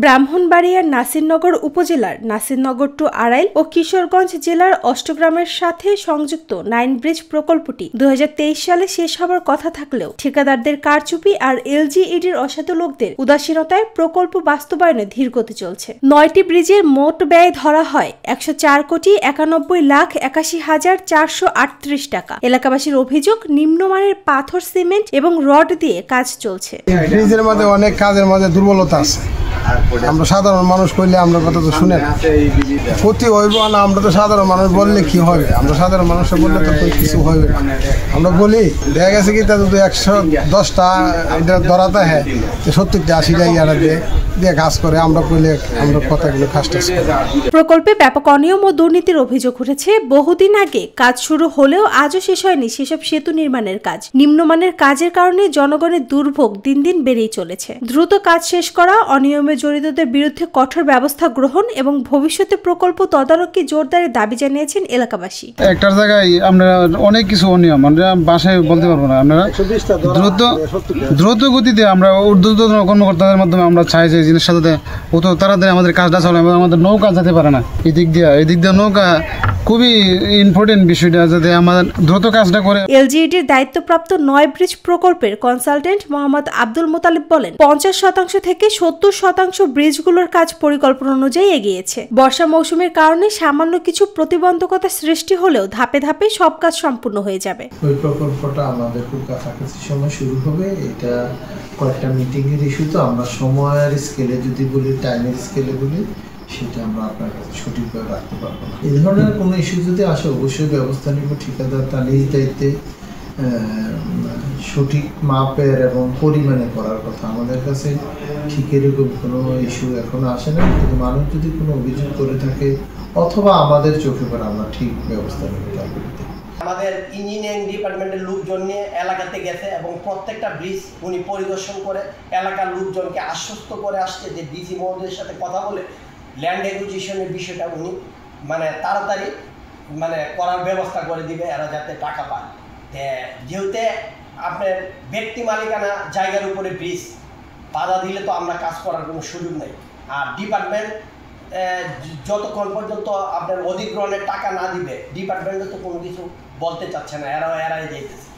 ব্রাহ্মণবাড়িয়ার নাসিরনগর উপজেলার নাসিরনগর টু আড়াইল ও কিশোরগঞ্জ জেলার অষ্টগ্রামের সাথে সংযুক্ত 9 ব্রিজ প্রকল্পটি 2023 সালে শেষ হবার কথা থাকলেও ঠিকাদারদের কারচুপি আর এলজিইডির অসাধু লোকদের উদাসীনতায় প্রকল্প বাস্তবায়নে ধীরগতি চলছে। 9টি ব্রিজের মোট ব্যয় ধরা হয় 104,91,81,438 টাকা। এলাকাবাসীর অভিযোগ, নিম্নমানের পাথর, সিমেন্ট এবং রড দিয়ে কাজ চলছে। ব্রিজের মধ্যে অনেক কাজের মধ্যে দুর্বলতা আছে। আমরা সাধারণ মানুষ কইলে আমরা কথা তো শুনে না, ক্ষতি হইব না। আমরা তো সাধারণ মানুষ বললে কি হবে? আমরা সাধারণ মানুষ বললে তো কিছু হইবে না। আমরা বলি দেখা গেছে কি তা যদি 110টা এটা ধরাতে হ্যাঁ 70টা 80টা ইয়ারা দিয়ে কাজ করে, আমরা কইলে আমরা কথাগুলো ফার্স্ট। প্রকল্পে ব্যাপক অনিয়ম ও দুর্নীতির অভিযোগ উঠেছে। বহুদিন আগে কাজ শুরু হলেও আজও শেষ হয়নি সেসব সেতু নির্মাণের কাজ। নিম্নমানের কাজের কারণে জনগণের দুর্ভোগ দিন দিন বেড়েই চলেছে। দ্রুত কাজ শেষ করা, অনিয়মে জড়িতদের বিরুদ্ধে কঠোর ব্যবস্থা গ্রহণ এবং ভবিষ্যতে প্রকল্প তদারকি জোরদারের দাবি জানিয়েছেন এলাকাবাসী। একটার জায়গায় আমরা অনেক কিছু অনিয়ম আমরা বাসায় বলতে পারবো না। আমরা দ্রুত গতিতে আমরা ঊর্ধ্বতন কর্মকর্তাদের মাধ্যমে আমরা চাই যে জিনিসের সাথে তাড়াতাড়ি আমাদের কাজটা চলে। আমাদের নৌকা যেতে পারে না এদিক দিয়ে নৌকা খুবই ইম্পর্টেন্ট বিষয়টা, যাতে আমাদের দ্রুত কাজটা করে। এলজিইডির দায়িত্বপ্রাপ্ত 9 ব্রিজ প্রকল্পের কনসালটেন্ট মোহাম্মদ আব্দুল মোতালিব বলেন, 50% থেকে 70% ব্রিজগুলোর কাজ পরিকল্পনা অনুযায়ী এগিয়েছে। বর্ষা মৌসুমের কারণে সামান্য কিছু প্রতিবন্ধকতা সৃষ্টি হলেও ধাপে ধাপে সব কাজ সম্পূর্ণ হয়ে যাবে। ওই প্রকল্পটা আমাদের খুব কাছাকাছি সময় শুরু হবে। এটা কয়েকটা মিটিংয়ের ইস্যু, তো আমরা সময়ের স্কেলে যদি বলি, টাইমের স্কেলে বলি, সেটা আমরা আপনার কাছে সঠিকভাবে রাখতে পারবো না। এই ধরনের কোনো ইস্যু যদি আসে অবশ্যই ব্যবস্থা নিব। ঠিকাদার তার নিজ দায়িত্বে সঠিক মাপের এবং পরিমাণে করার কথা। আমাদের কাছে ঠিক এরকম কোনো ইস্যু এখনো আসে না, কিন্তু মানুষ যদি কোনো অভিযোগ করে থাকে অথবা আমাদের চোখে পড়ে, আমরা ঠিক ব্যবস্থা নেব তার বিরুদ্ধে। আমাদের ইঞ্জিনিয়ারিং ডিপার্টমেন্টের লোকজন নিয়ে এলাকাতে গেছে এবং প্রত্যেকটা ব্রিজ উনি পরিদর্শন করে এলাকার লোকজনকে আশ্বস্ত করে আসছে যে ডিসি মহোদয়ের সাথে কথা বলে ল্যান্ড অ্যাকুইজিশনের বিষয়টা উনি তাড়াতাড়ি করার ব্যবস্থা করে দিবে, এরা যাতে টাকা পায়। যেহেতু আপনার ব্যক্তি মালিকানা জায়গার উপরে ব্রিজ, বাধা দিলে তো আমরা কাজ করার কোনো সুযোগ নেই। আর ডিপার্টমেন্ট যতক্ষণ পর্যন্ত আপনার অধিগ্রহণের টাকা না দিবে, ডিপার্টমেন্টে তো কোনো কিছু বলতে চাচ্ছে না, এরাই যাইতেছে।